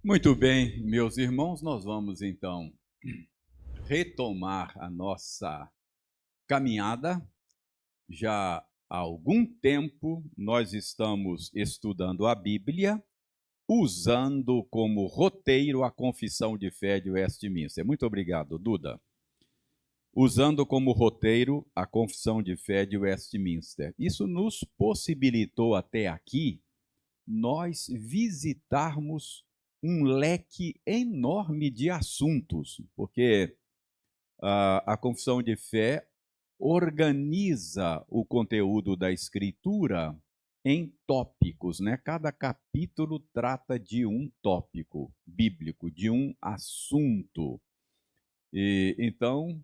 Muito bem, meus irmãos, nós vamos então retomar a nossa caminhada. Já há algum tempo nós estamos estudando a Bíblia, usando como roteiro a Confissão de Fé de Westminster. Muito obrigado, Duda. Usando como roteiro a Confissão de Fé de Westminster. Isso nos possibilitou até aqui nós visitarmos um leque enorme de assuntos, porque a confissão de fé organiza o conteúdo da Escritura em tópicos, né? Cada capítulo trata de um tópico bíblico, de um assunto. E então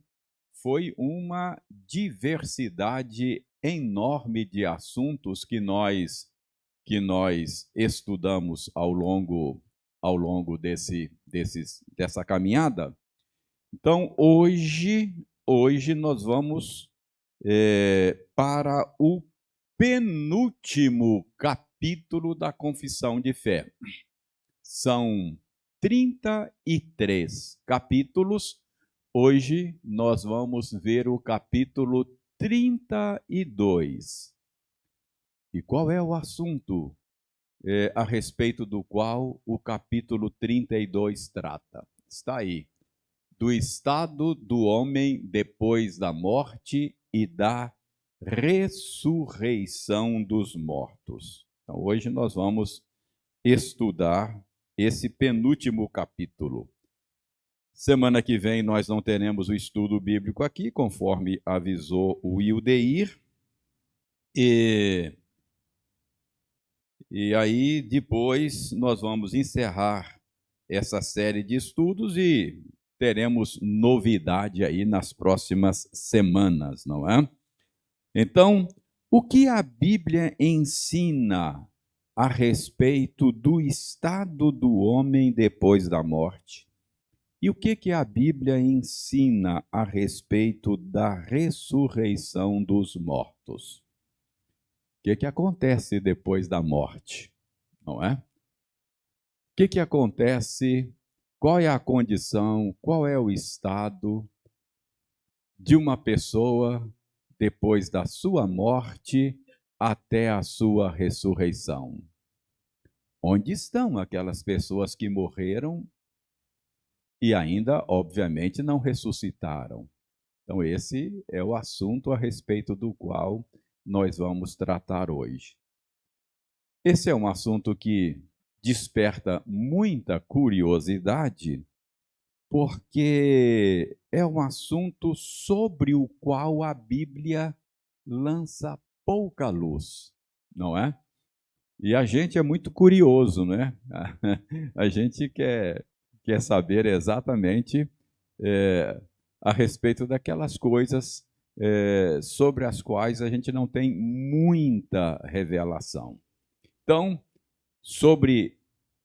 foi uma diversidade enorme de assuntos que nós estudamos ao longo dessa caminhada. Então, hoje nós vamos para o penúltimo capítulo da Confissão de Fé. São 33 capítulos. Hoje nós vamos ver o capítulo 32. E qual é o assunto a respeito do qual o capítulo 32 trata? Está aí. Do estado do homem depois da morte e da ressurreição dos mortos. Então, hoje nós vamos estudar esse penúltimo capítulo. Semana que vem nós não teremos o estudo bíblico aqui, conforme avisou o Wildeir. E aí, depois, nós vamos encerrar essa série de estudos e teremos novidade aí nas próximas semanas, não é? Então, o que a Bíblia ensina a respeito do estado do homem depois da morte? E o que a Bíblia ensina a respeito da ressurreição dos mortos? O que acontece depois da morte, não é? O que acontece? Qual é a condição? Qual é o estado de uma pessoa depois da sua morte até a sua ressurreição? Onde estão aquelas pessoas que morreram e ainda, obviamente, não ressuscitaram? Então, esse é o assunto a respeito do qual nós vamos tratar hoje. Esse é um assunto que desperta muita curiosidade, porque é um assunto sobre o qual a Bíblia lança pouca luz, não é? E a gente é muito curioso, né? A gente quer saber exatamente a respeito daquelas coisas sobre as quais a gente não tem muita revelação. Então, sobre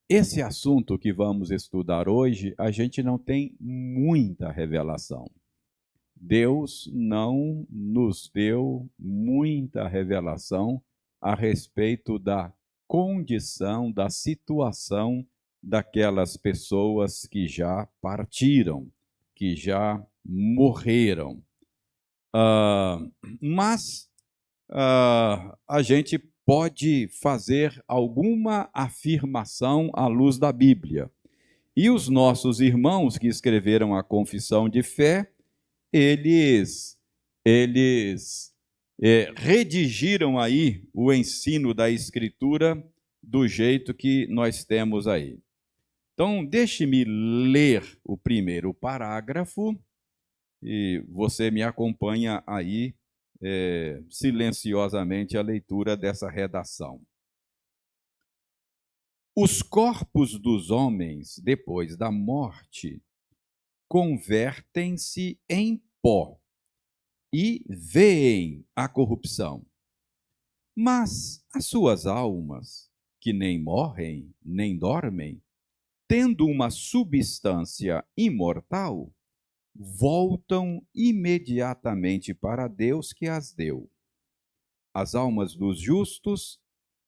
esse assunto que vamos estudar hoje, a gente não tem muita revelação. Deus não nos deu muita revelação a respeito da condição, da situação daquelas pessoas que já partiram, que já morreram. Mas a gente pode fazer alguma afirmação à luz da Bíblia. E os nossos irmãos que escreveram a Confissão de Fé, eles redigiram aí o ensino da Escritura do jeito que nós temos aí. Então, deixe-me ler o primeiro parágrafo e você me acompanha aí silenciosamente a leitura dessa redação. Os corpos dos homens, depois da morte, convertem-se em pó e veem a corrupção. Mas as suas almas, que nem morrem nem dormem, tendo uma substância imortal, voltam imediatamente para Deus que as deu. As almas dos justos,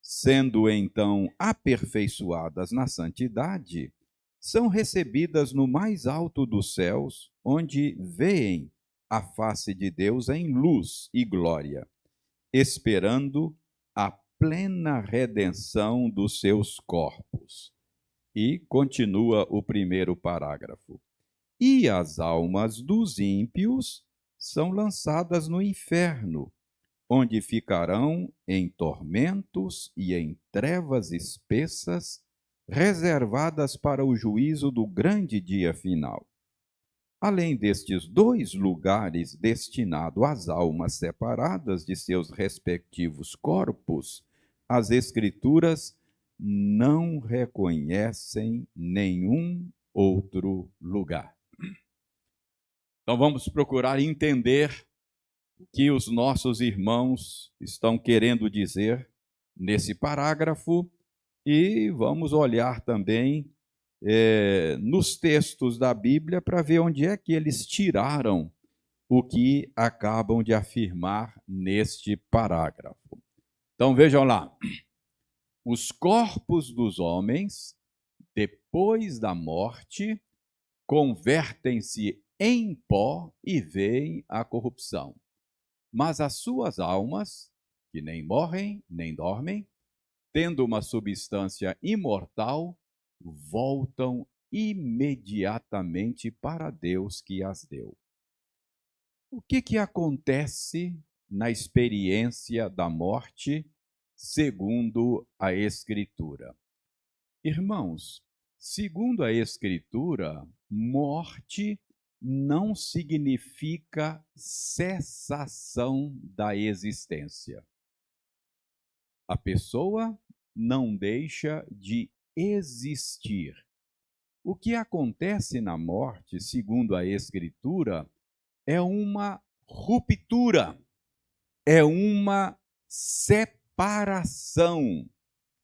sendo então aperfeiçoadas na santidade, são recebidas no mais alto dos céus, onde veem a face de Deus em luz e glória, esperando a plena redenção dos seus corpos. E continua o primeiro parágrafo. E as almas dos ímpios são lançadas no inferno, onde ficarão em tormentos e em trevas espessas, reservadas para o juízo do grande dia final. Além destes dois lugares destinados às almas separadas de seus respectivos corpos, as Escrituras não reconhecem nenhum outro lugar. Então vamos procurar entender o que os nossos irmãos estão querendo dizer nesse parágrafo e vamos olhar também nos textos da Bíblia para ver onde é que eles tiraram o que acabam de afirmar neste parágrafo. Então vejam lá. Os corpos dos homens, depois da morte, convertem-se em pó e veem a corrupção. Mas as suas almas, que nem morrem nem dormem, tendo uma substância imortal, voltam imediatamente para Deus que as deu. O que acontece na experiência da morte, segundo a Escritura? Irmãos, segundo a Escritura, morte não significa cessação da existência. A pessoa não deixa de existir. O que acontece na morte, segundo a Escritura, é uma ruptura, é uma separação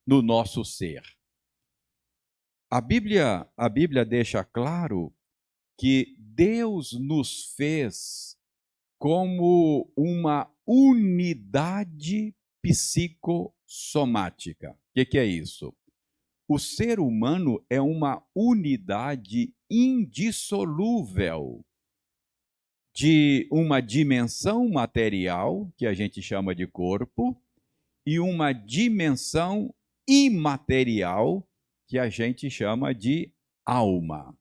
no nosso ser. A Bíblia deixa claro que Deus nos fez como uma unidade psicossomática. O que é isso? O ser humano é uma unidade indissolúvel de uma dimensão material, que a gente chama de corpo, e uma dimensão imaterial, que a gente chama de alma.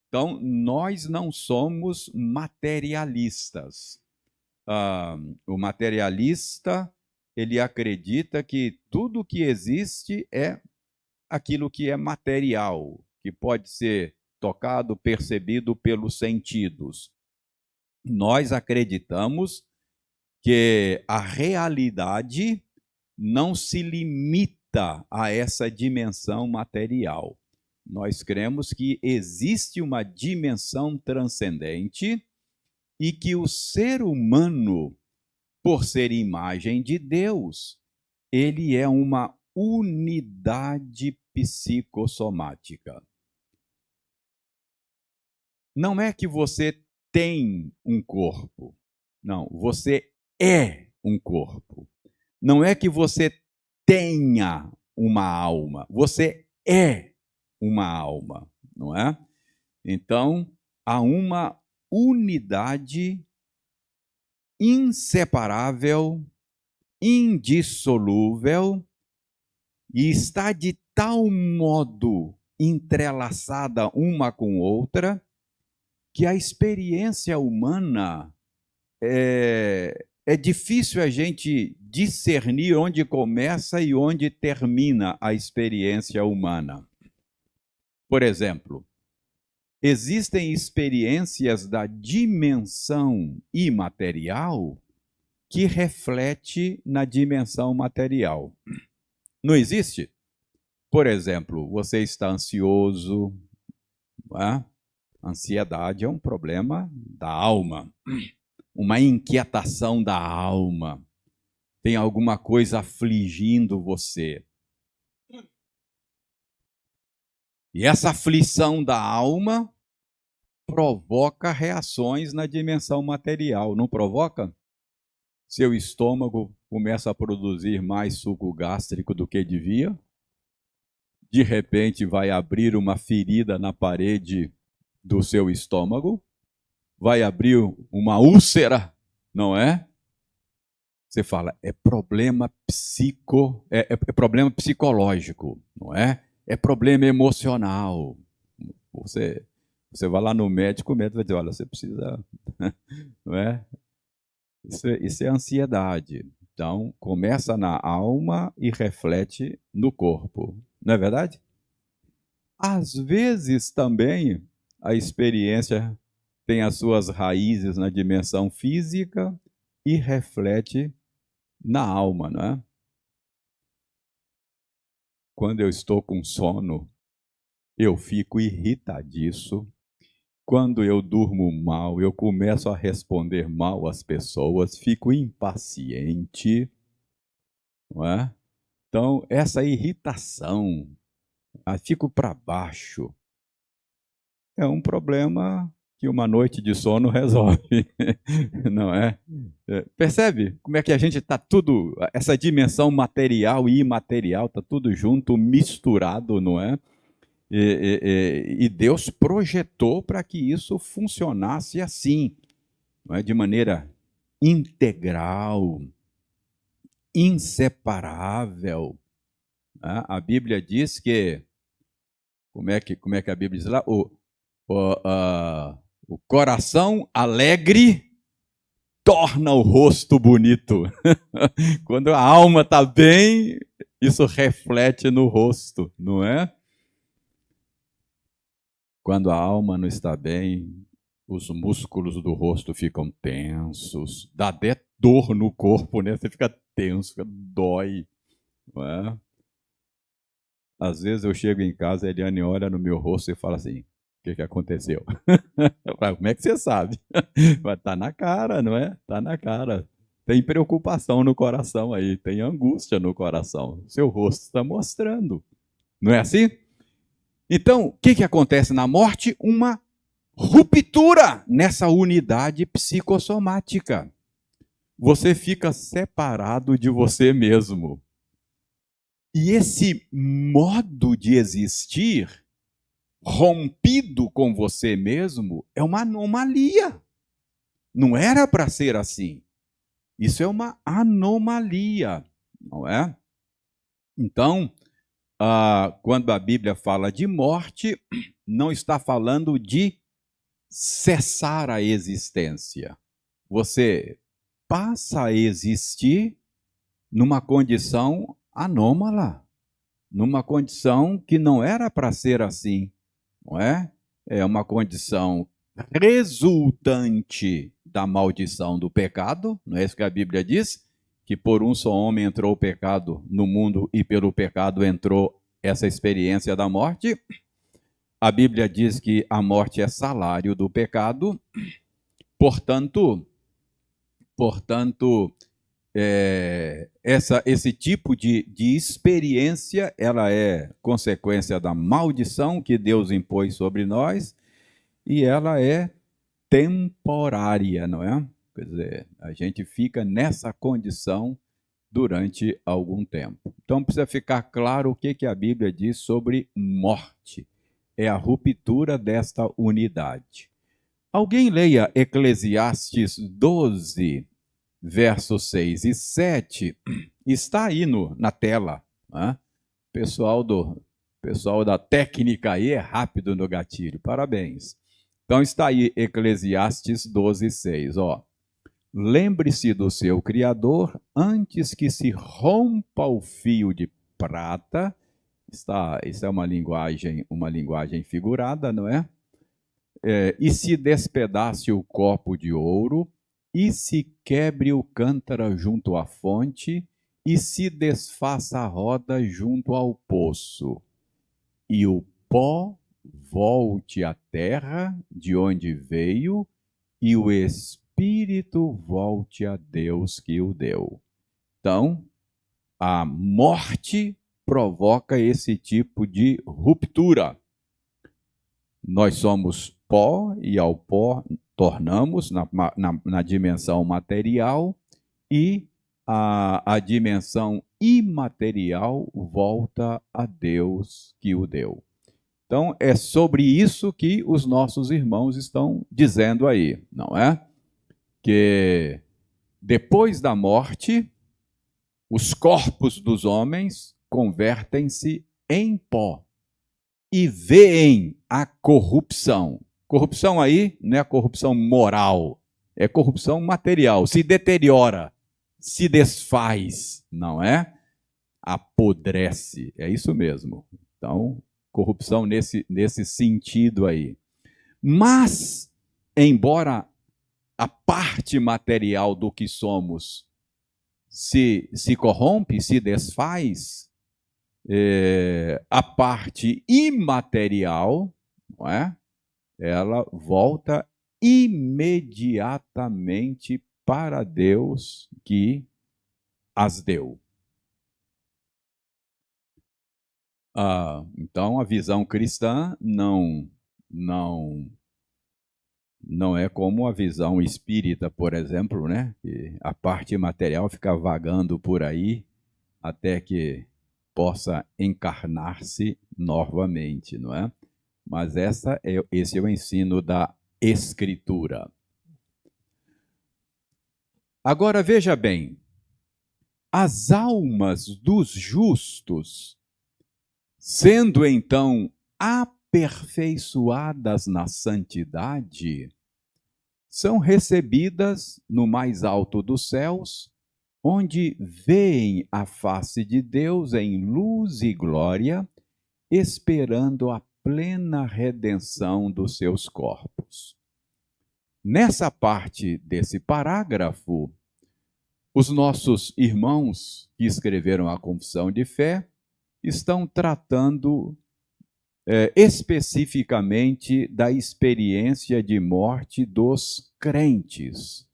Então, nós não somos materialistas. O materialista, ele acredita que tudo que existe é aquilo que é material, que pode ser tocado, percebido pelos sentidos. Nós acreditamos que a realidade não se limita a essa dimensão material. Nós cremos que existe uma dimensão transcendente e que o ser humano, por ser imagem de Deus, ele é uma unidade psicossomática. Não é que você tem um corpo. Não, você é um corpo. Não é que você tenha uma alma. Você é uma alma, não é? Então, há uma unidade inseparável, indissolúvel, e está de tal modo entrelaçada uma com outra, que a experiência humana é difícil a gente discernir onde começa e onde termina a experiência humana. Por exemplo, existem experiências da dimensão imaterial que reflete na dimensão material. Não existe? Por exemplo, você está ansioso, não é? Ansiedade é um problema da alma, uma inquietação da alma. Tem alguma coisa afligindo você. E essa aflição da alma provoca reações na dimensão material, não provoca? Seu estômago começa a produzir mais suco gástrico do que devia. de repente vai abrir uma ferida na parede do seu estômago, vai abrir uma úlcera, não é? Você fala, é problema é problema psicológico, não é? É problema emocional. Você vai lá no médico, o médico vai dizer, olha, você precisa, não é? Isso é ansiedade. Então, começa na alma e reflete no corpo. Não é verdade? Às vezes também a experiência tem as suas raízes na dimensão física e reflete na alma, não é? Quando eu estou com sono, eu fico irritadiço. Quando eu durmo mal, eu começo a responder mal às pessoas, fico impaciente, não é? Então, essa irritação, fico para baixo, é um problema que uma noite de sono resolve, não é? Percebe como é que a gente está tudo, essa dimensão material e imaterial, está tudo junto, misturado, não é? E Deus projetou para que isso funcionasse assim, não é? De maneira integral, inseparável. Né? A Bíblia diz que, como é que a Bíblia diz lá? O coração alegre torna o rosto bonito. Quando a alma está bem, isso reflete no rosto, não é? Quando a alma não está bem, os músculos do rosto ficam tensos, dá até dor no corpo, né? Você fica tenso, dói, não é? Às vezes eu chego em casa, a Eliane olha no meu rosto e fala assim, o que aconteceu? Eu falo, como é que você sabe? Mas tá na cara, não é? Tá na cara. Tem preocupação no coração aí, tem angústia no coração. Seu rosto está mostrando. Não é assim? Então, o que acontece na morte? Uma ruptura nessa unidade psicossomática. Você fica separado de você mesmo. E esse modo de existir rompido com você mesmo é uma anomalia. Não era para ser assim. Isso é uma anomalia, não é? Então, quando a Bíblia fala de morte, não está falando de cessar a existência. Você passa a existir numa condição anômala, numa condição que não era para ser assim. Não é? É uma condição resultante da maldição do pecado, não é isso que a Bíblia diz? Que por um só homem entrou o pecado no mundo e pelo pecado entrou essa experiência da morte. A Bíblia diz que a morte é salário do pecado, portanto, esse tipo de experiência, ela é consequência da maldição que Deus impôs sobre nós e ela é temporária, não é? Quer dizer, a gente fica nessa condição durante algum tempo. Então precisa ficar claro o que a Bíblia diz sobre morte. É a ruptura desta unidade. Alguém leia Eclesiastes 12, versos 6 e 7, está aí na tela. Né? Pessoal da técnica aí é rápido no gatilho, parabéns. Então está aí Eclesiastes 12, 6. Ó. Lembre-se do seu Criador antes que se rompa o fio de prata. Isso é uma linguagem figurada, não é? E se despedace o copo de ouro, e se quebre o cântaro junto à fonte, e se desfaça a roda junto ao poço, e o pó volte à terra de onde veio, e o espírito volte a Deus que o deu. Então, a morte provoca esse tipo de ruptura. Nós somos pó e ao pó tornamos na dimensão material e a dimensão imaterial volta a Deus que o deu. Então, é sobre isso que os nossos irmãos estão dizendo aí, não é? Que depois da morte, os corpos dos homens convertem-se em pó e veem a corrupção. Corrupção aí não é a corrupção moral, é corrupção material, se deteriora, se desfaz, não é? Apodrece, é isso mesmo. Então, corrupção nesse sentido aí. Mas, embora a parte material do que somos se corrompe, se desfaz, a parte imaterial, não é? Ela volta imediatamente para Deus que as deu. Então, a visão cristã não é como a visão espírita, por exemplo, né? Que a parte material fica vagando por aí até que possa encarnar-se novamente, não é? Mas esse é o ensino da Escritura. Agora veja bem, as almas dos justos, sendo então aperfeiçoadas na santidade, são recebidas no mais alto dos céus, onde veem a face de Deus em luz e glória, esperando a plena redenção dos seus corpos. Nessa parte desse parágrafo, os nossos irmãos que escreveram a Confissão de Fé estão tratando especificamente da experiência de morte dos crentes,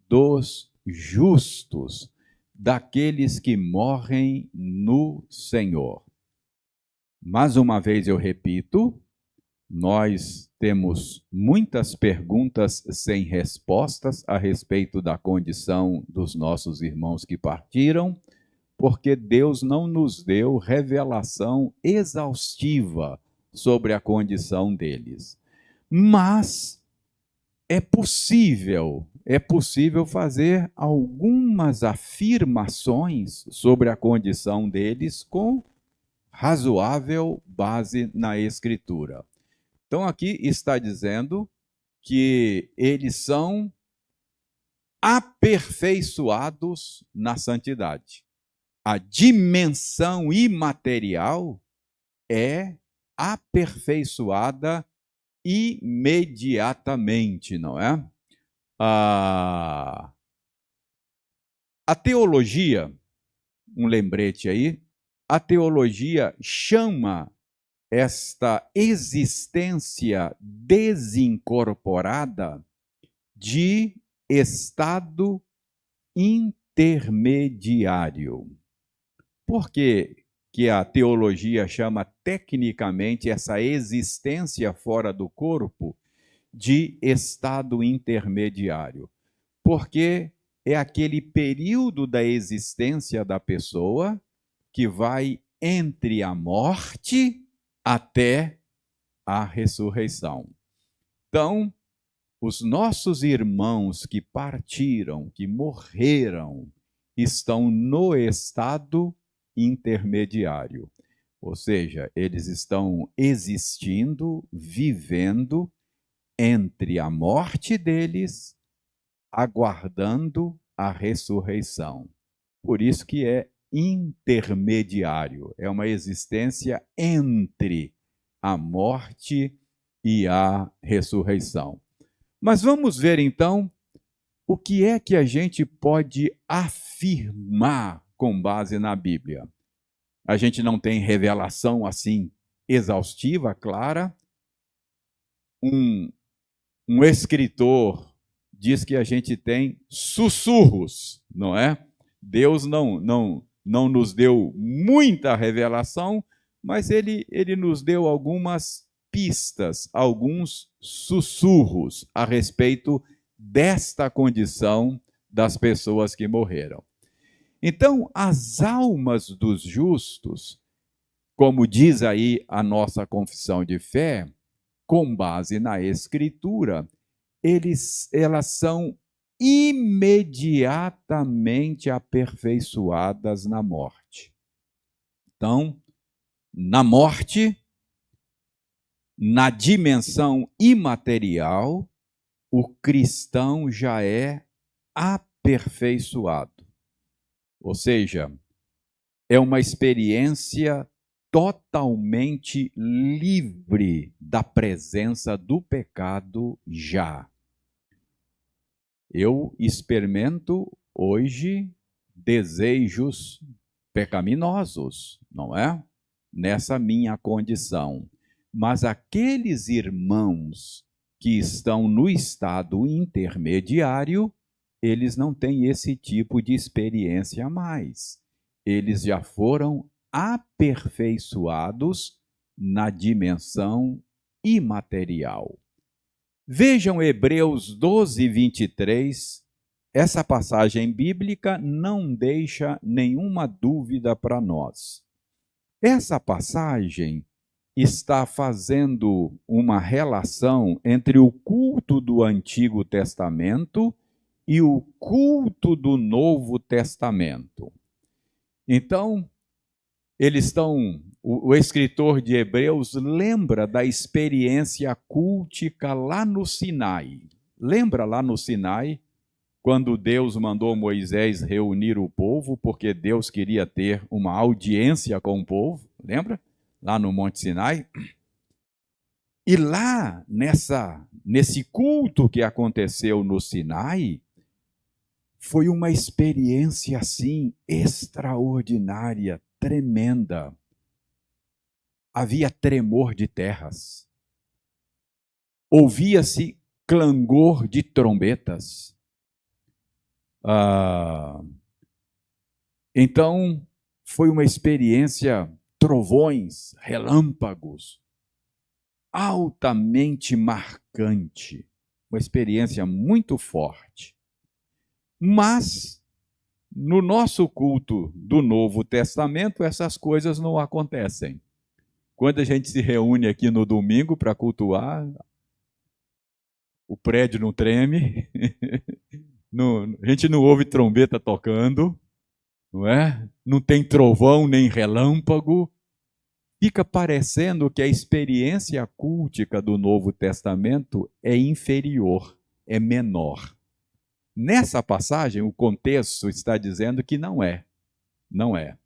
dos justos, daqueles que morrem no Senhor. Mais uma vez eu repito, nós temos muitas perguntas sem respostas a respeito da condição dos nossos irmãos que partiram, porque Deus não nos deu revelação exaustiva sobre a condição deles. Mas é possível fazer algumas afirmações sobre a condição deles com razoável base na Escritura. Então, aqui está dizendo que eles são aperfeiçoados na santidade. A dimensão imaterial é aperfeiçoada imediatamente, não é? A teologia, um lembrete aí, a teologia chama esta existência desincorporada de estado intermediário. Por que a teologia chama tecnicamente essa existência fora do corpo de estado intermediário? Porque é aquele período da existência da pessoa que vai entre a morte até a ressurreição. Então, os nossos irmãos que partiram, que morreram, estão no estado intermediário. Ou seja, eles estão existindo, vivendo entre a morte deles, aguardando a ressurreição. Por isso que é intermediário, é uma existência entre a morte e a ressurreição. Mas vamos ver então o que é que a gente pode afirmar com base na Bíblia. A gente não tem revelação assim exaustiva, clara. Um escritor diz que a gente tem sussurros, não é? Deus não nos deu muita revelação, mas ele nos deu algumas pistas, alguns sussurros a respeito desta condição das pessoas que morreram. Então, as almas dos justos, como diz aí a nossa confissão de fé, com base na Escritura, elas são imediatamente aperfeiçoadas na morte. Então, na morte, na dimensão imaterial, o cristão já é aperfeiçoado. Ou seja, é uma experiência totalmente livre da presença do pecado já. Eu experimento hoje desejos pecaminosos, não é? Nessa minha condição. Mas aqueles irmãos que estão no estado intermediário, eles não têm esse tipo de experiência mais. Eles já foram aperfeiçoados na dimensão imaterial. Vejam Hebreus 12, 23. Essa passagem bíblica não deixa nenhuma dúvida para nós. Essa passagem está fazendo uma relação entre o culto do Antigo Testamento e o culto do Novo Testamento. Então, o escritor de Hebreus lembra da experiência cultica lá no Sinai. Lembra lá no Sinai, quando Deus mandou Moisés reunir o povo, porque Deus queria ter uma audiência com o povo, lembra? Lá no Monte Sinai. E lá, nesse culto que aconteceu no Sinai, foi uma experiência assim extraordinária, tremenda. Havia tremor de terras. Ouvia-se clangor de trombetas. Então, foi uma experiência, trovões, relâmpagos, altamente marcante. Uma experiência muito forte. Mas, no nosso culto do Novo Testamento, essas coisas não acontecem. Quando a gente se reúne aqui no domingo para cultuar, o prédio não treme, a gente não ouve trombeta tocando, não é? Não tem trovão nem relâmpago. Fica parecendo que a experiência cultica do Novo Testamento é inferior, é menor. Nessa passagem, o contexto está dizendo que não é. Não é.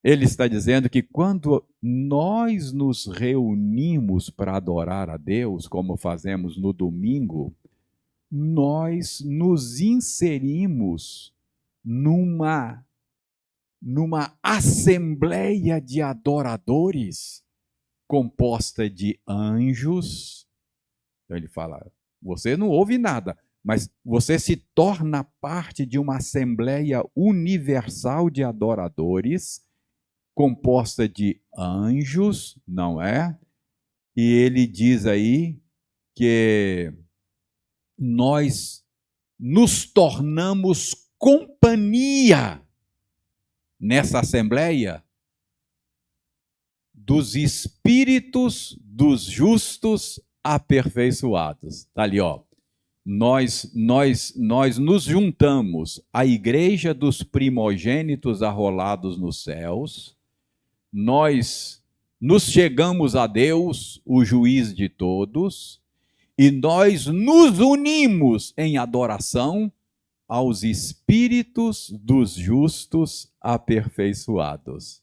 Ele está dizendo que quando nós nos reunimos para adorar a Deus, como fazemos no domingo, nós nos inserimos numa assembleia de adoradores composta de anjos. Então ele fala, você não ouve nada, mas você se torna parte de uma assembleia universal de adoradores composta de anjos, não é? E ele diz aí que nós nos tornamos companhia nessa assembleia dos espíritos dos justos aperfeiçoados. Está ali, ó. Nós nos juntamos à igreja dos primogênitos arrolados nos céus, nós nos chegamos a Deus, o juiz de todos, e nós nos unimos em adoração aos espíritos dos justos aperfeiçoados.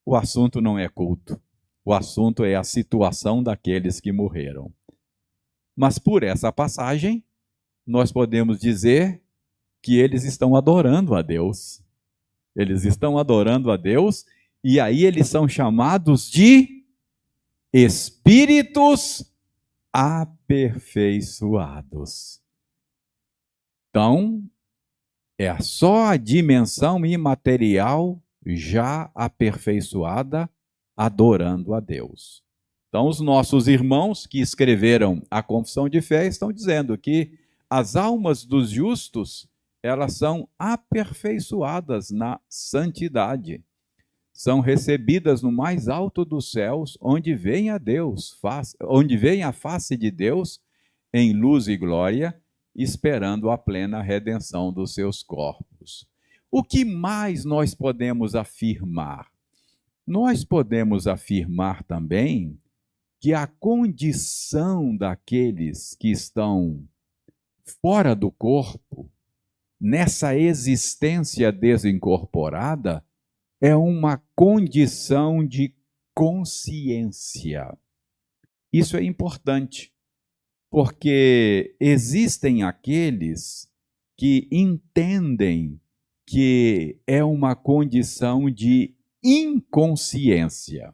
O assunto não é culto, o assunto é a situação daqueles que morreram. Mas por essa passagem, nós podemos dizer que eles estão adorando a Deus. Eles estão adorando a Deus, e aí eles são chamados de espíritos aperfeiçoados. Então, é só a dimensão imaterial já aperfeiçoada, adorando a Deus. Então, os nossos irmãos que escreveram a confissão de fé estão dizendo que as almas dos justos elas são aperfeiçoadas na santidade. São recebidas no mais alto dos céus, onde vem a Deus, onde vem a face de Deus em luz e glória, esperando a plena redenção dos seus corpos. O que mais nós podemos afirmar? Nós podemos afirmar também que a condição daqueles que estão fora do corpo, nessa existência desincorporada, é uma condição de consciência. Isso é importante, porque existem aqueles que entendem que é uma condição de inconsciência.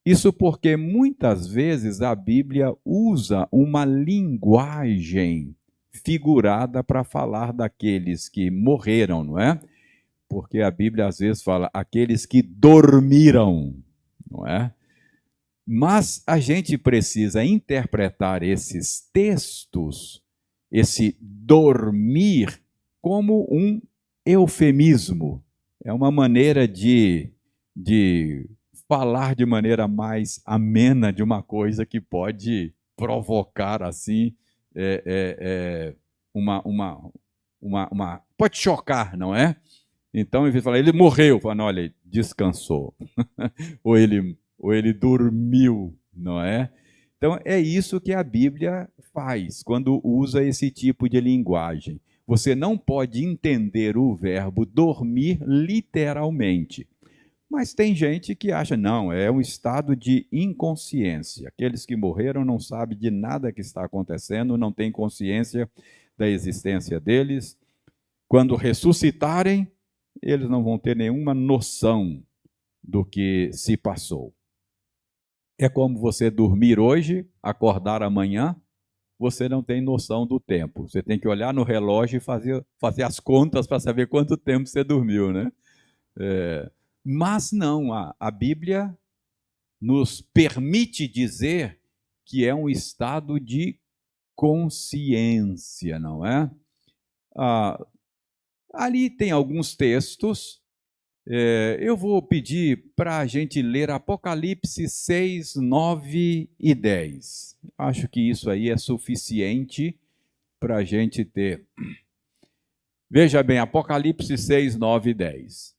Isso porque muitas vezes a Bíblia usa uma linguagem figurada para falar daqueles que morreram, não é? Porque a Bíblia às vezes fala aqueles que dormiram, não é? Mas a gente precisa interpretar esses textos, esse dormir, como um eufemismo. É uma maneira de falar de maneira mais amena de uma coisa que pode provocar assim pode chocar, não é? Então, em vez de falar, ele morreu, fala, não, olha, ele descansou. ou ele dormiu, não é? Então, é isso que a Bíblia faz quando usa esse tipo de linguagem. Você não pode entender o verbo dormir literalmente. Mas tem gente que acha, não, é um estado de inconsciência. Aqueles que morreram não sabem de nada que está acontecendo, não têm consciência da existência deles. Quando ressuscitarem, eles não vão ter nenhuma noção do que se passou. É como você dormir hoje, acordar amanhã, você não tem noção do tempo. Você tem que olhar no relógio e fazer as contas para saber quanto tempo você dormiu, né? Mas não, a Bíblia nos permite dizer que é um estado de consciência, não é? Ali tem alguns textos. Eu vou pedir para a gente ler Apocalipse 6, 9 e 10. Acho que isso aí é suficiente para a gente ter. Veja bem, Apocalipse 6, 9 e 10.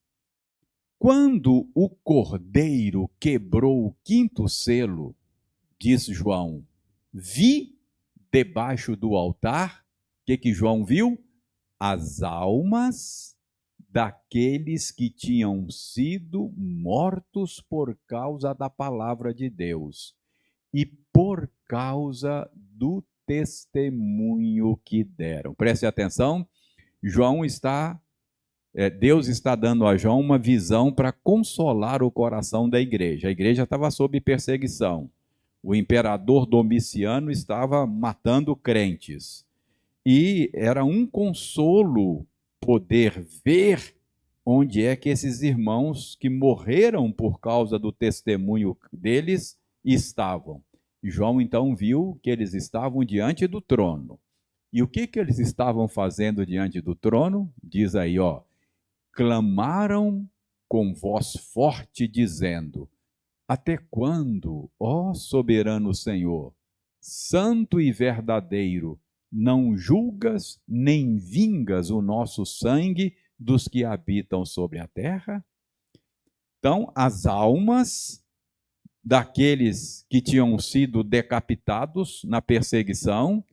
Quando o cordeiro quebrou o quinto selo, diz João, vi debaixo do altar, o que João viu? As almas daqueles que tinham sido mortos por causa da palavra de Deus e por causa do testemunho que deram. Preste atenção, Deus está dando a João uma visão para consolar o coração da igreja. A igreja estava sob perseguição. O imperador Domiciano estava matando crentes. E era um consolo poder ver onde é que esses irmãos que morreram por causa do testemunho deles estavam. João então viu que eles estavam diante do trono. E o que eles estavam fazendo diante do trono? Diz aí, clamaram com voz forte, dizendo: até quando, ó soberano Senhor, santo e verdadeiro, não julgas nem vingas o nosso sangue dos que habitam sobre a terra? Então, as almas daqueles que tinham sido decapitados na perseguição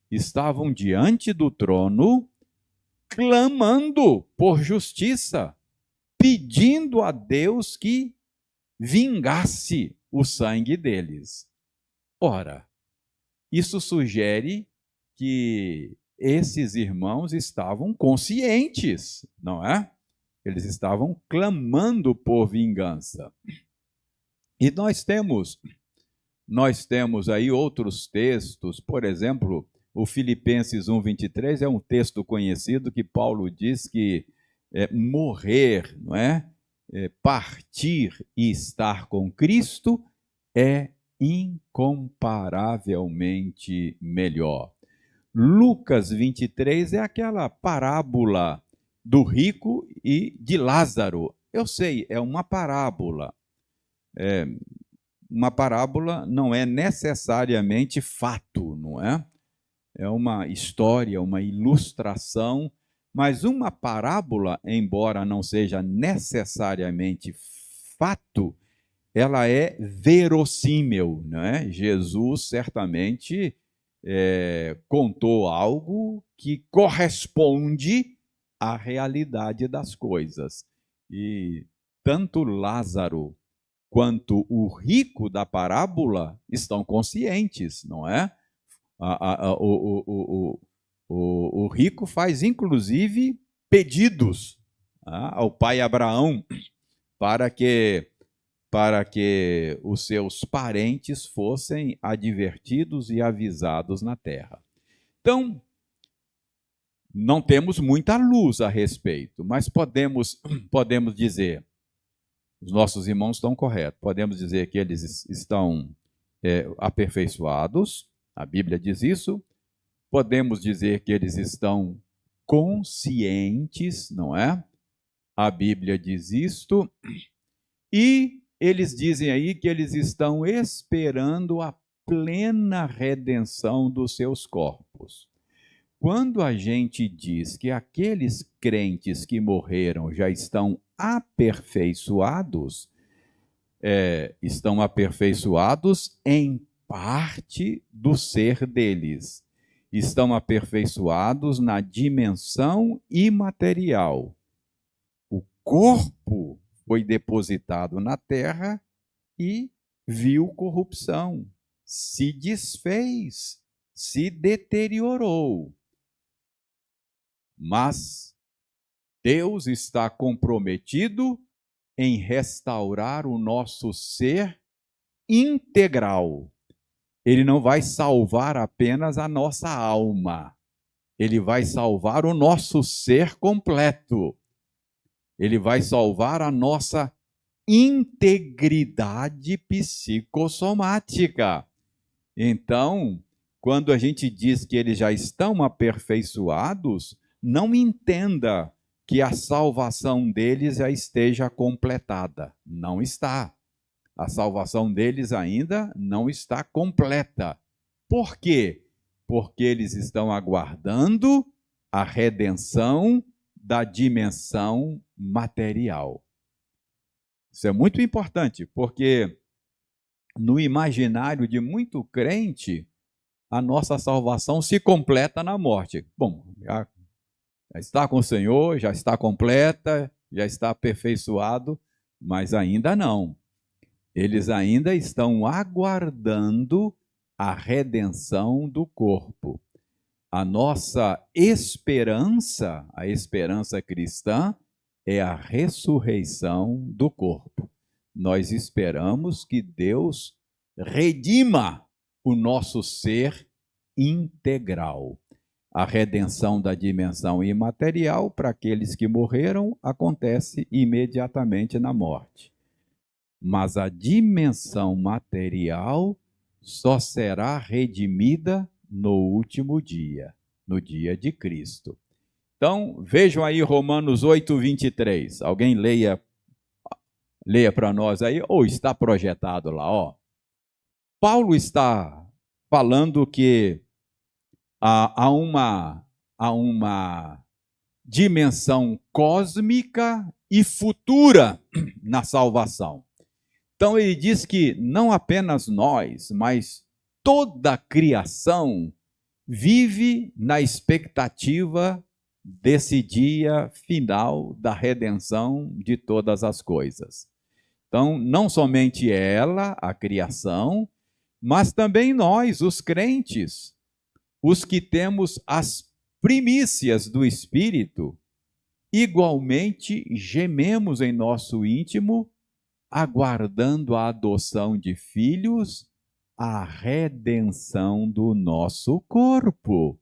estavam diante do trono, clamando por justiça, pedindo a Deus que vingasse o sangue deles. Ora, isso sugere que esses irmãos estavam conscientes, não é? Eles estavam clamando por vingança. E nós temos aí outros textos, por exemplo, o Filipenses 1:23 é um texto conhecido que Paulo diz que morrer, não é? Partir e estar com Cristo é incomparavelmente melhor. Lucas 23 é aquela parábola do rico e de Lázaro. Eu sei, é uma parábola. Uma parábola não é necessariamente fato, não é? É uma história, uma ilustração, mas uma parábola, embora não seja necessariamente fato, ela é verossímil, não é? Jesus certamente contou algo que corresponde à realidade das coisas. E tanto Lázaro quanto o rico da parábola estão conscientes, não é? O rico faz, inclusive, pedidos ao pai Abraão para que os seus parentes fossem advertidos e avisados na terra. Então, não temos muita luz a respeito, mas podemos dizer, os nossos irmãos estão corretos, podemos dizer que eles estão aperfeiçoados, a Bíblia diz isso, podemos dizer que eles estão conscientes, não é? A Bíblia diz isto, e eles dizem aí que eles estão esperando a plena redenção dos seus corpos. Quando a gente diz que aqueles crentes que morreram já estão aperfeiçoados em parte do ser deles. Estão aperfeiçoados na dimensão imaterial. O corpo foi depositado na terra e viu corrupção, se desfez, se deteriorou. Mas Deus está comprometido em restaurar o nosso ser integral. Ele não vai salvar apenas a nossa alma. Ele vai salvar o nosso ser completo. Ele vai salvar a nossa integridade psicossomática. Então, quando a gente diz que eles já estão aperfeiçoados, não entenda que a salvação deles já esteja completada. Não está. A salvação deles ainda não está completa. Por quê? Porque eles estão aguardando a redenção da dimensão material. Isso é muito importante, porque no imaginário de muito crente, a nossa salvação se completa na morte. Bom, já está com o Senhor, já está completa, já está aperfeiçoado, mas ainda não. Eles ainda estão aguardando a redenção do corpo. A nossa esperança, a esperança cristã, é a ressurreição do corpo. Nós esperamos que Deus redima o nosso ser integral. A redenção da dimensão imaterial para aqueles que morreram acontece imediatamente na morte. Mas a dimensão material só será redimida no último dia, no dia de Cristo. Então, vejam aí Romanos 8, 23. Alguém leia para nós aí, ou está projetado lá, ó. Paulo está falando que há uma dimensão cósmica e futura na salvação. Então ele diz que não apenas nós, mas toda a criação vive na expectativa desse dia final da redenção de todas as coisas. Então, não somente ela, a criação, mas também nós, os crentes, os que temos as primícias do Espírito, igualmente gememos em nosso íntimo, aguardando a adoção de filhos, a redenção do nosso corpo.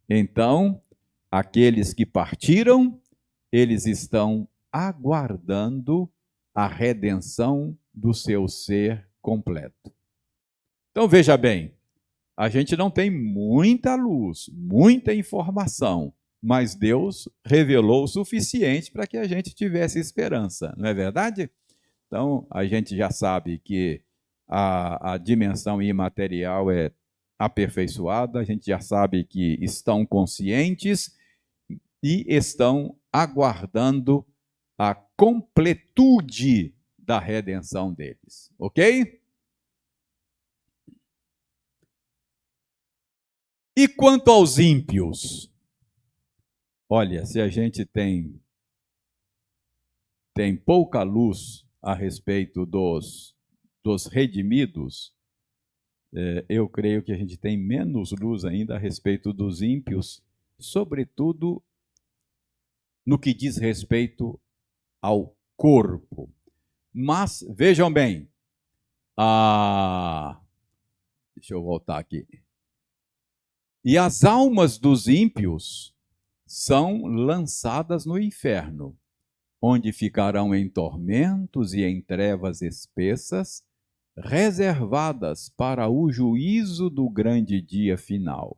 Então, aqueles que partiram, eles estão aguardando a redenção do seu ser completo. Então, veja bem, A gente não tem muita luz, muita informação, mas Deus revelou o suficiente para que a gente tivesse esperança, não é verdade? Então, a gente já sabe que a dimensão imaterial é aperfeiçoada, a gente já sabe que estão conscientes e estão aguardando a completude da redenção deles, ok? E quanto aos ímpios? Olha, se a gente tem pouca luz a respeito dos redimidos, eu creio que a gente tem menos luz ainda a respeito dos ímpios, sobretudo no que diz respeito ao corpo. Mas, vejam bem, deixa eu voltar aqui. E as almas dos ímpios são lançadas no inferno, onde ficarão em tormentos e em trevas espessas, reservadas para o juízo do grande dia final.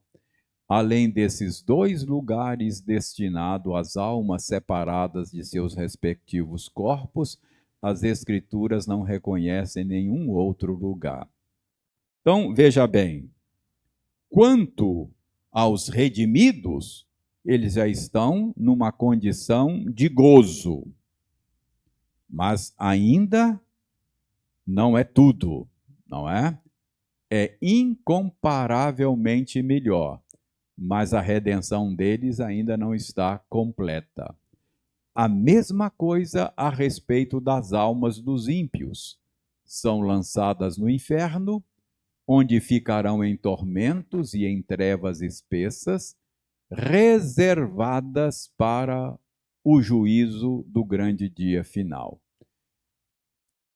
Além desses dois lugares destinados às almas separadas de seus respectivos corpos, as Escrituras não reconhecem nenhum outro lugar. Então, veja bem, quanto aos redimidos, eles já estão numa condição de gozo, mas ainda não é tudo, não é? É incomparavelmente melhor, mas a redenção deles ainda não está completa. A mesma coisa a respeito das almas dos ímpios. São lançadas no inferno, onde ficarão em tormentos e em trevas espessas, reservadas para o juízo do grande dia final.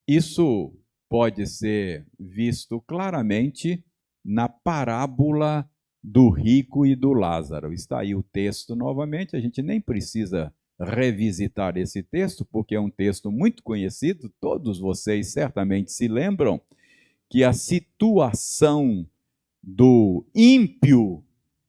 Isso pode ser visto claramente na parábola do rico e do Lázaro. Está aí o texto novamente, a gente nem precisa revisitar esse texto, porque é um texto muito conhecido, todos vocês certamente se lembram que a situação do ímpio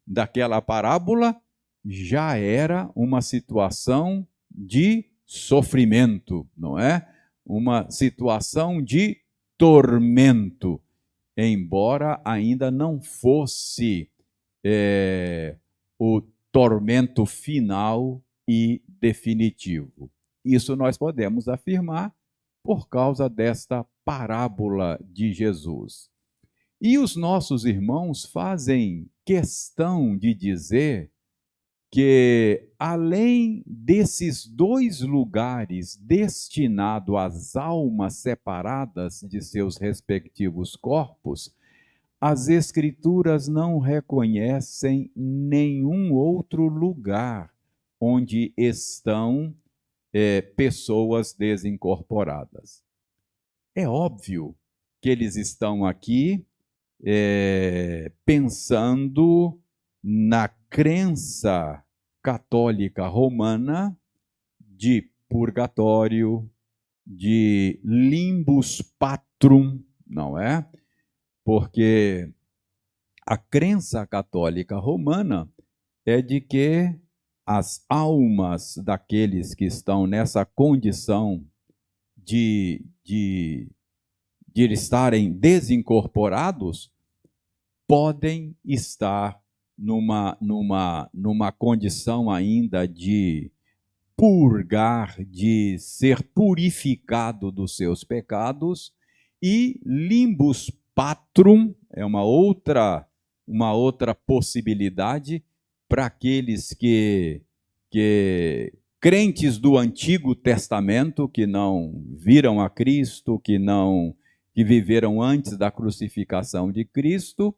daquela parábola já era uma situação de sofrimento, não é? Uma situação de tormento, embora ainda não fosse o tormento final e definitivo. Isso nós podemos afirmar por causa desta parábola de Jesus. E os nossos irmãos fazem questão de dizer que, além desses dois lugares destinados às almas separadas de seus respectivos corpos, as Escrituras não reconhecem nenhum outro lugar onde estão pessoas desincorporadas. É óbvio que eles estão aqui pensando na crença católica romana de purgatório, de limbus patrum, não é? Porque a crença católica romana é de que as almas daqueles que estão nessa condição de estarem desincorporados podem estar numa condição ainda de purgar, de ser purificado dos seus pecados, e limbus patrum é uma outra possibilidade para aqueles que crentes do Antigo Testamento, que não viram a Cristo, que viveram antes da crucificação de Cristo.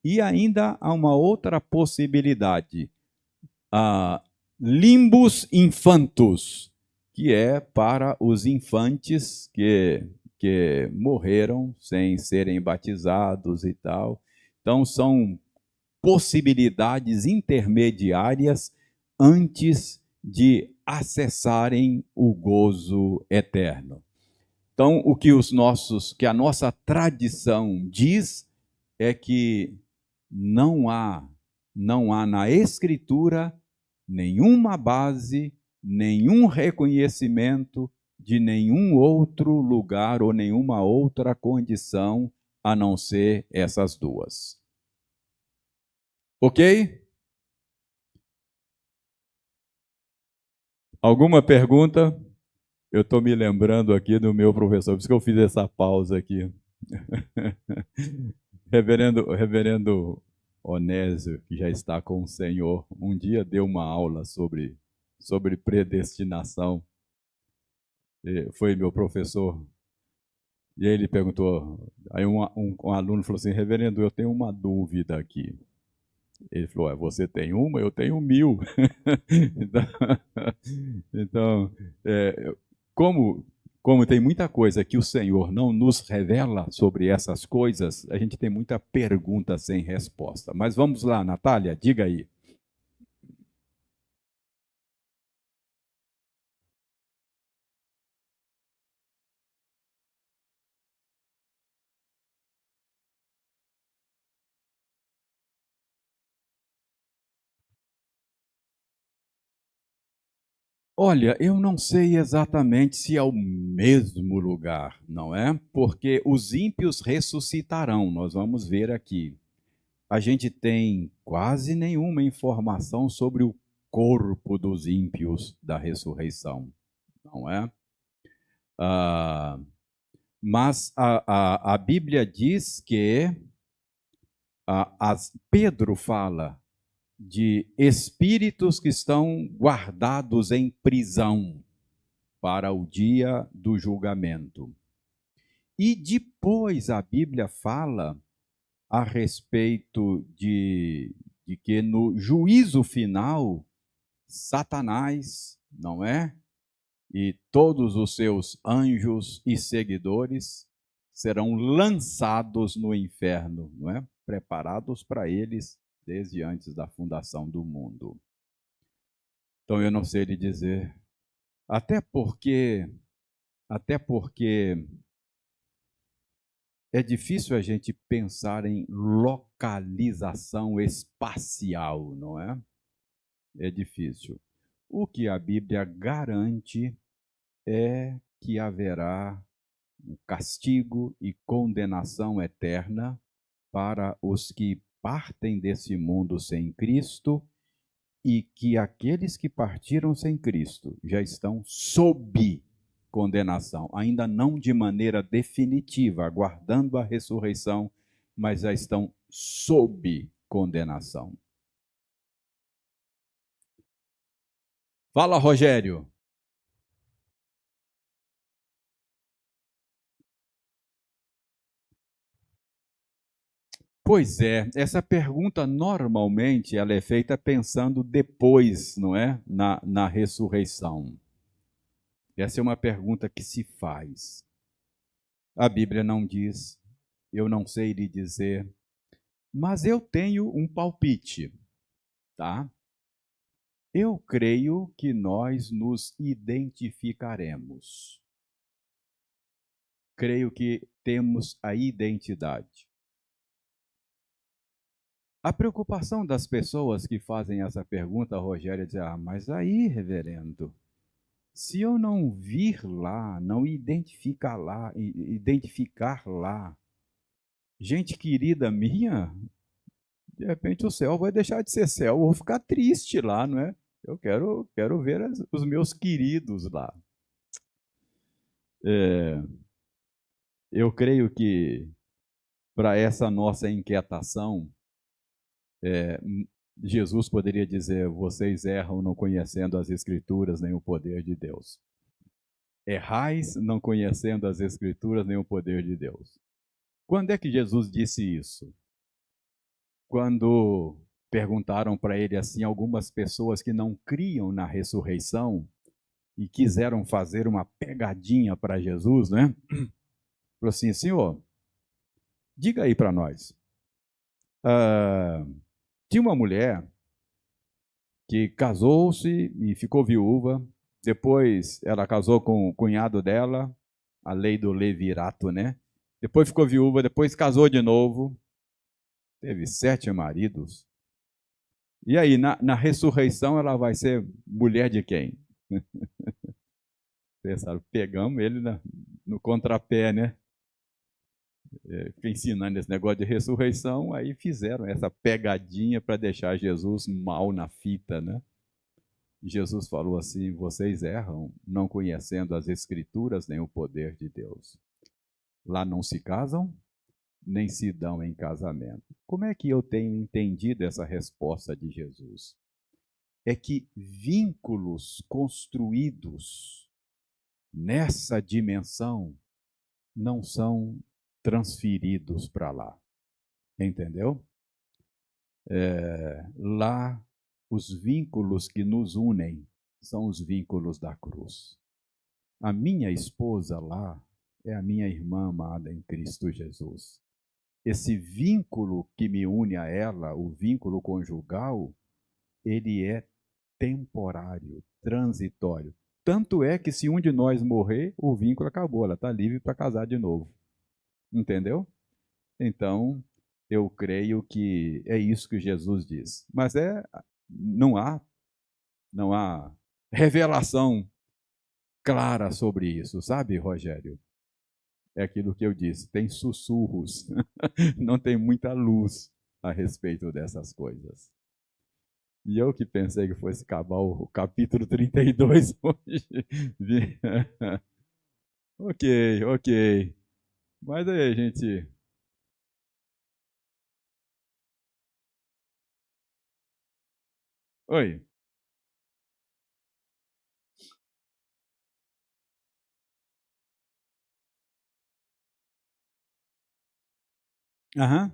E ainda há uma outra possibilidade, limbus infantus, que é para os infantes que morreram sem serem batizados e tal. Então, são possibilidades intermediárias antes de acessarem o gozo eterno. Então, o que a nossa tradição diz é que não há na Escritura nenhuma base, nenhum reconhecimento de nenhum outro lugar ou nenhuma outra condição a não ser essas duas. Ok? Alguma pergunta? Eu estou me lembrando aqui do meu professor, por isso que eu fiz essa pausa aqui. Reverendo Onésio, que já está com o Senhor, um dia deu uma aula sobre predestinação. Foi meu professor. E ele perguntou, aí um aluno falou assim, reverendo, eu tenho uma dúvida aqui. Ele falou, você tem uma, eu tenho 1000. Então, como tem muita coisa que o Senhor não nos revela sobre essas coisas, a gente tem muita pergunta sem resposta. Mas vamos lá, Natália, diga aí. Olha, eu não sei exatamente se é o mesmo lugar, não é? Porque os ímpios ressuscitarão, nós vamos ver aqui. A gente tem quase nenhuma informação sobre o corpo dos ímpios da ressurreição, não é? Ah, mas a Bíblia diz que Pedro fala de espíritos que estão guardados em prisão para o dia do julgamento. E depois a Bíblia fala a respeito de que no juízo final, Satanás, não é? E todos os seus anjos e seguidores serão lançados no inferno, não é? Preparados para eles desde antes da fundação do mundo. Então eu não sei lhe dizer, até porque é difícil a gente pensar em localização espacial, não é? É difícil. O que a Bíblia garante é que haverá um castigo e condenação eterna para os que partem desse mundo sem Cristo e que aqueles que partiram sem Cristo já estão sob condenação, ainda não de maneira definitiva, aguardando a ressurreição, mas já estão sob condenação. Fala, Rogério. Pois é, essa pergunta normalmente ela é feita pensando depois, não é? Na ressurreição. Essa é uma pergunta que se faz. A Bíblia não diz, eu não sei lhe dizer, mas eu tenho um palpite, tá? Eu creio que nós nos identificaremos. Creio que temos a identidade. A preocupação das pessoas que fazem essa pergunta, Rogério, é dizer, mas aí, reverendo, se eu não vir lá, não identificar lá, gente querida minha, de repente o céu vai deixar de ser céu, eu vou ficar triste lá, não é? Eu quero ver os meus queridos lá. Eu creio que para essa nossa inquietação, Jesus poderia dizer: vocês erram não conhecendo as Escrituras nem o poder de Deus. Errais não conhecendo as Escrituras nem o poder de Deus. Quando é que Jesus disse isso? Quando perguntaram para ele assim, algumas pessoas que não criam na ressurreição e quiseram fazer uma pegadinha para Jesus, né? Falou assim: Senhor, diga aí para nós. Tinha uma mulher que casou-se e ficou viúva. Depois ela casou com o cunhado dela, a lei do levirato, né? Depois ficou viúva, depois casou de novo. teve 7 maridos. E aí, na ressurreição, ela vai ser mulher de quem? Pensaram, pegamos ele no contrapé, né? Fica ensinando esse negócio de ressurreição, aí fizeram essa pegadinha para deixar Jesus mal na fita, né? Jesus falou assim: vocês erram, não conhecendo as Escrituras nem o poder de Deus. Lá não se casam, nem se dão em casamento. Como é que eu tenho entendido essa resposta de Jesus? É que vínculos construídos nessa dimensão não são transferidos para lá. Entendeu? Lá, os vínculos que nos unem são os vínculos da cruz. A minha esposa lá é a minha irmã amada em Cristo Jesus. Esse vínculo que me une a ela, o vínculo conjugal, ele é temporário, transitório. Tanto é que se um de nós morrer, o vínculo acabou, ela está livre para casar de novo. Entendeu? Então, eu creio que é isso que Jesus diz. Mas não há revelação clara sobre isso, sabe, Rogério? É aquilo que eu disse, tem sussurros, não tem muita luz a respeito dessas coisas. E eu que pensei que fosse acabar o capítulo 32 hoje. Ok. Mas aí, gente. Oi. Aham.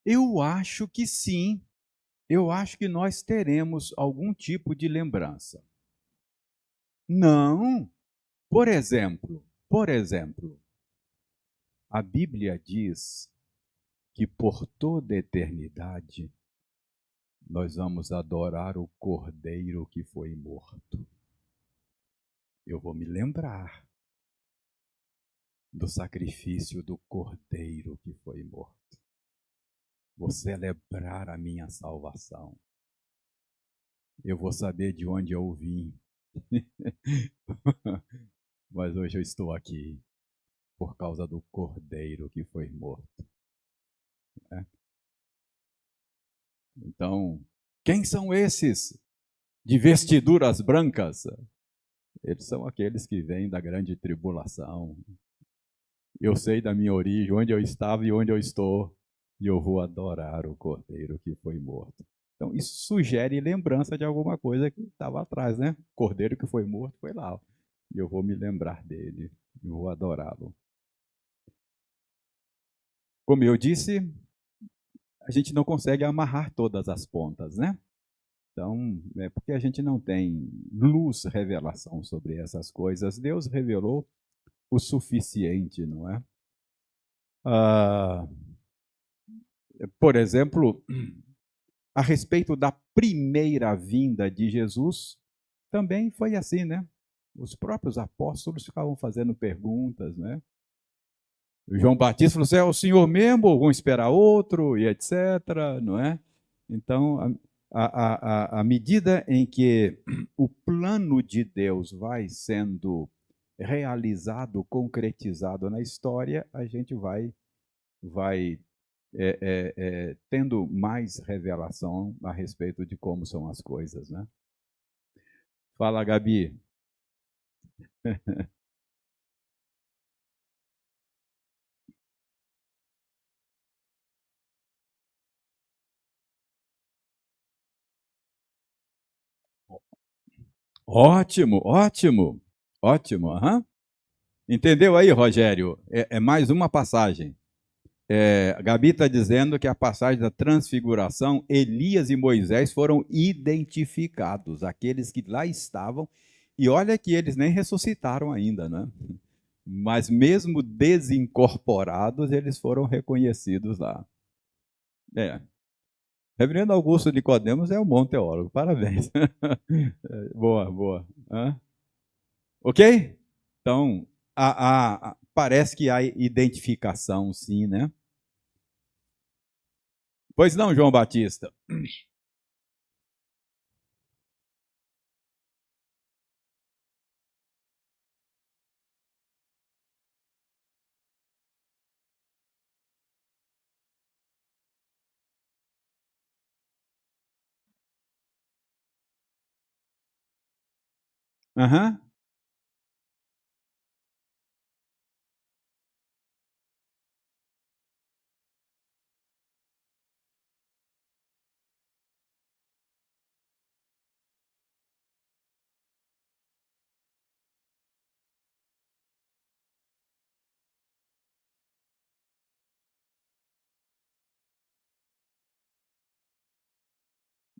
Eu acho que sim. Eu acho que nós teremos algum tipo de lembrança. Não. Por exemplo, a Bíblia diz que por toda a eternidade nós vamos adorar o Cordeiro que foi morto. Eu vou me lembrar do sacrifício do Cordeiro que foi morto. Vou celebrar a minha salvação. Eu vou saber de onde eu vim. Mas hoje eu estou aqui por causa do Cordeiro que foi morto. Né? Então, quem são esses de vestiduras brancas? Eles são aqueles que vêm da grande tribulação. Eu sei da minha origem, onde eu estava e onde eu estou, e eu vou adorar o Cordeiro que foi morto. Então, isso sugere lembrança de alguma coisa que estava atrás, né? O Cordeiro que foi morto foi lá. E eu vou me lembrar dele, eu vou adorá-lo. Como eu disse, a gente não consegue amarrar todas as pontas, né? Então, é porque a gente não tem luz, revelação sobre essas coisas. Deus revelou o suficiente, não é? Ah, por exemplo, a respeito da primeira vinda de Jesus, também foi assim, né? Os próprios apóstolos ficavam fazendo perguntas, né? O João Batista falou assim: é o senhor mesmo, ou vão esperar outro, e etc., não é? Então, à medida em que o plano de Deus vai sendo realizado, concretizado na história, a gente vai tendo mais revelação a respeito de como são as coisas, né? Fala, Gabi. Ótimo. Aham. Entendeu aí, Rogério? É mais uma passagem. A Gabi está dizendo que a passagem da transfiguração, Elias e Moisés foram identificados, aqueles que lá estavam, e olha que eles nem ressuscitaram ainda, né? Mas mesmo desincorporados, eles foram reconhecidos lá. É. Reverendo Augusto Nicodemos é um bom teólogo, parabéns. Boa, boa. Hã? Ok? Então, parece que há identificação, sim, né? Pois não, João Batista. Aham.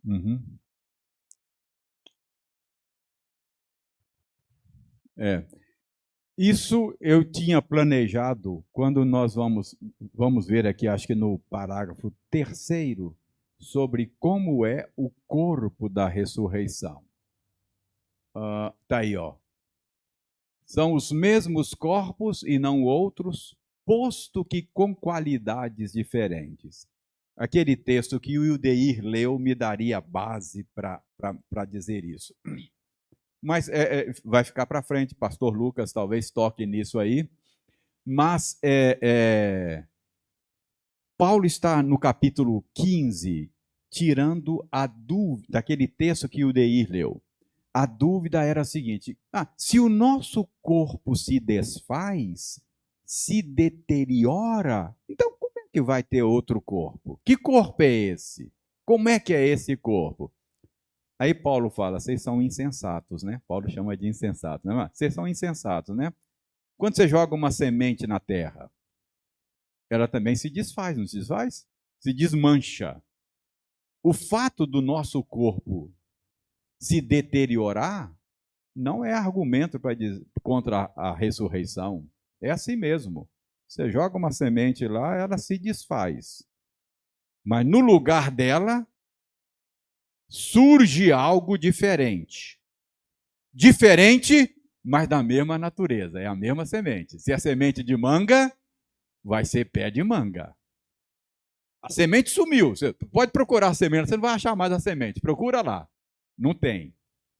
Uhum. É. Isso eu tinha planejado quando nós vamos ver aqui, acho que no parágrafo terceiro, sobre como é o corpo da ressurreição. Tá aí, ó. São os mesmos corpos e não outros, posto que com qualidades diferentes. Aquele texto que o Ildeir leu me daria base para dizer isso. Mas vai ficar para frente, pastor Lucas talvez toque nisso aí. Mas Paulo está no capítulo 15, tirando a dúvida daquele texto que o Deir leu. A dúvida era a seguinte: se o nosso corpo se desfaz, se deteriora, então como é que vai ter outro corpo? Que corpo é esse? Como é que é esse corpo? Aí Paulo fala: vocês são insensatos, né? Paulo chama de insensatos, né? Vocês são insensatos, né? Quando você joga uma semente na terra, ela também se desfaz, não se desfaz? Se desmancha. O fato do nosso corpo se deteriorar não é argumento contra a ressurreição. É assim mesmo. Você joga uma semente lá, ela se desfaz. Mas no lugar dela surge algo diferente. Diferente, mas da mesma natureza. É a mesma semente. Se é semente de manga, vai ser pé de manga. A semente sumiu. Você pode procurar a semente, você não vai achar mais a semente. Procura lá. Não tem.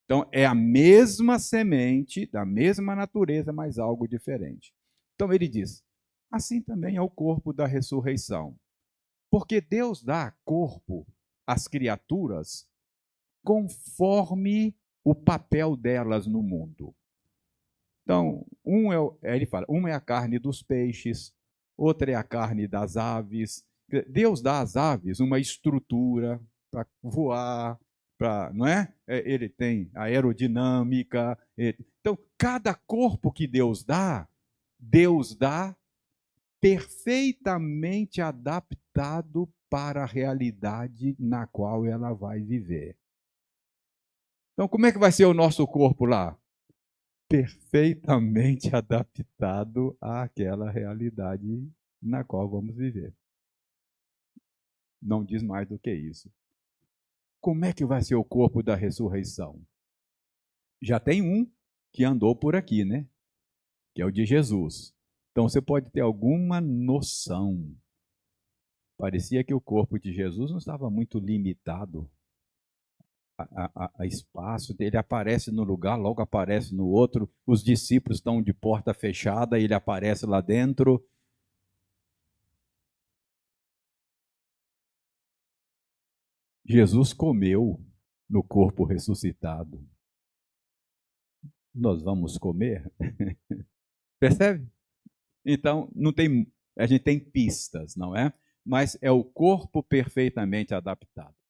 Então, é a mesma semente, da mesma natureza, mas algo diferente. Então, ele diz: assim também é o corpo da ressurreição. Porque Deus dá corpo às criaturas conforme o papel delas no mundo. Então, ele fala, uma é a carne dos peixes, outra é a carne das aves. Deus dá às aves uma estrutura para voar, não é? Ele tem aerodinâmica. Então, cada corpo que Deus dá perfeitamente adaptado para a realidade na qual ela vai viver. Então, como é que vai ser o nosso corpo lá? Perfeitamente adaptado àquela realidade na qual vamos viver. Não diz mais do que isso. Como é que vai ser o corpo da ressurreição? Já tem um que andou por aqui, né? Que é o de Jesus. Então você pode ter alguma noção. Parecia que o corpo de Jesus não estava muito limitado a espaço. Ele aparece no lugar, logo aparece no outro. Os discípulos estão de porta fechada, ele aparece lá dentro. Jesus comeu no corpo ressuscitado. Nós vamos comer? Percebe? Então, não tem, a gente tem pistas, não é? Mas é o corpo perfeitamente adaptado.